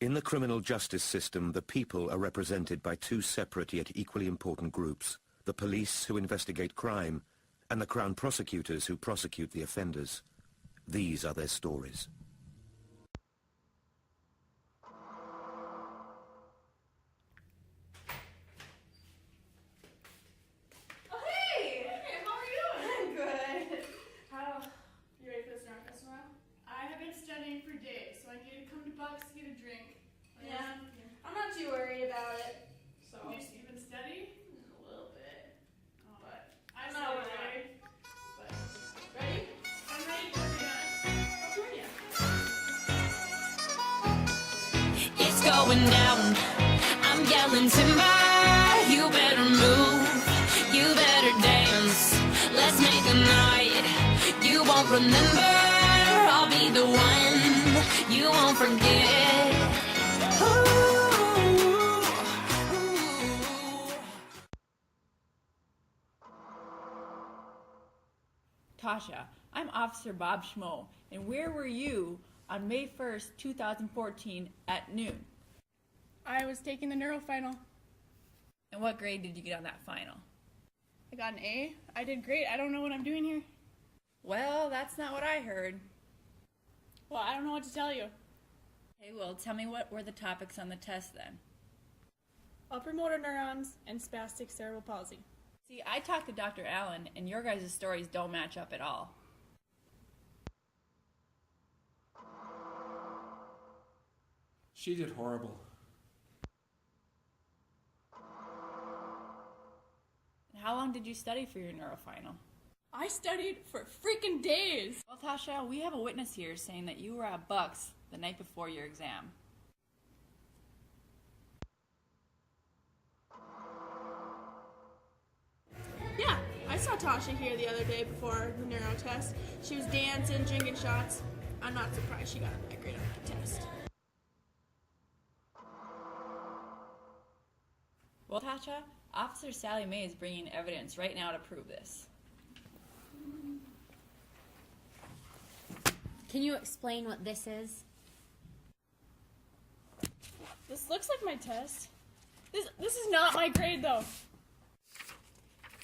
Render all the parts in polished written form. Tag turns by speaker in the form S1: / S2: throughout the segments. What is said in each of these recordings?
S1: In the criminal justice system, the people are represented by two separate yet equally important groups: the police, who investigate crime, and the Crown prosecutors, who prosecute the offenders. These are their stories.
S2: Oh, hey! Hey, how are you? I'm good. You ready for the snark test tomorrow?
S3: I have been studying for days, so I need to come to Bucks to get a drink.
S2: Yeah, I'm not too worried about it. So
S3: You've been studying?
S2: a little bit.
S3: Oh,
S2: But
S3: I'm
S2: not
S3: not
S2: worried.
S3: worried.
S2: But ready?
S3: I'm ready for it.
S2: I'll join you.
S4: It's going down. I'm yelling timber. You better move. You better dance. Let's make a night you won't remember. I'll be the one you won't forget. Ooh, ooh.
S5: Tasha, I'm Officer Bob Schmo, and where were you on May 1st, 2014 at noon?
S3: I was taking the neuro final.
S5: And what grade did you get on that final?
S3: I got an A. I did great. I don't know what I'm doing here.
S5: Well, that's not what I heard.
S3: Well, I don't know what to tell you.
S5: Hey, well, tell me what were the topics on the test then?
S3: Upper motor neurons and spastic cerebral palsy.
S5: See, I talked to Dr. Allen, and your guys' stories don't match up at all.
S6: She did horrible.
S5: And how long did you study for your neuro final?
S3: I studied for freaking days.
S5: Well, Tasha, we have a witness here saying that you were at Bucks the night before your exam.
S3: Yeah, I saw Tasha here the other day before the neuro test. She was dancing, drinking shots. I'm not surprised she got that grade on that test.
S5: Well, Tasha, Officer Sally Mae is bringing evidence right now to prove this.
S7: Can you explain what this is?
S3: This looks like my test. This is not my grade though.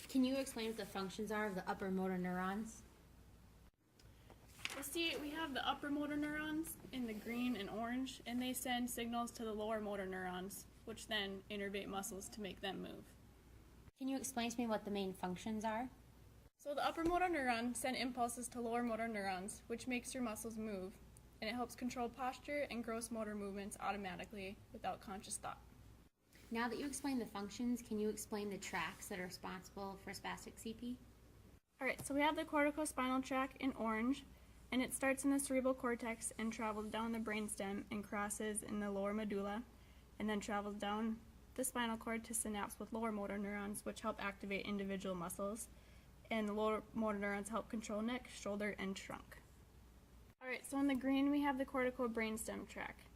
S7: Can you explain what the functions are of the upper motor neurons?
S3: Well, see, we have the upper motor neurons in the green and orange, and they send signals to the lower motor neurons, which then innervate muscles to make them move.
S7: Can you explain to me what the main functions are?
S3: So the upper motor neuron send impulses to lower motor neurons, which makes your muscles move, and it helps control posture and gross motor movements automatically without conscious thought.
S7: Now that you explained the functions, can you explain the tracks that are responsible for spastic CP?
S3: Alright, so we have the corticospinal tract in orange, and it starts in the cerebral cortex and travels down the brainstem and crosses in the lower medulla, and then travels down the spinal cord to synapse with lower motor neurons, which help activate individual muscles, and the lower motor neurons help control neck, shoulder, and trunk. Alright, so in the green we have the cortical brainstem tract,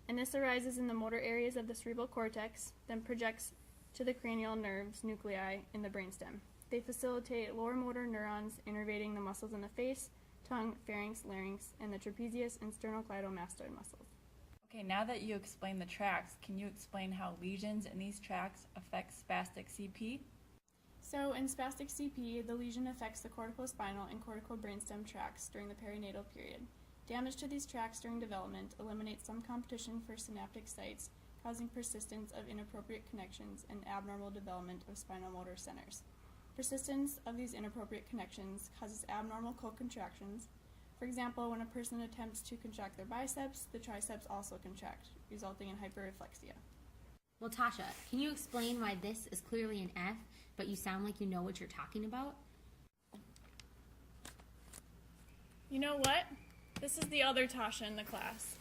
S3: and this arises in the motor areas of the cerebral cortex, then projects to the cranial nerves nuclei in the brainstem. They facilitate lower motor neurons innervating the muscles in the face, tongue, pharynx, larynx, and the trapezius and sternocleidomastoid muscles.
S5: Okay, now that you explained the tracks, can you explain how lesions in these tracks affect spastic CP?
S3: So in spastic CP, the lesion affects the corticospinal and cortical brainstem tracts during the perinatal period. Damage to these tracts during development eliminates some competition for synaptic sites, causing persistence of inappropriate connections and abnormal development of spinal motor centers. Persistence of these inappropriate connections causes abnormal co-contractions. For example, when a person attempts to contract their biceps, the triceps also contract, resulting in hyperreflexia.
S7: Well, Tasha, can you explain why this is clearly an F, but you sound like you know what you're talking about?
S3: You know what? This is the other Tasha in the class.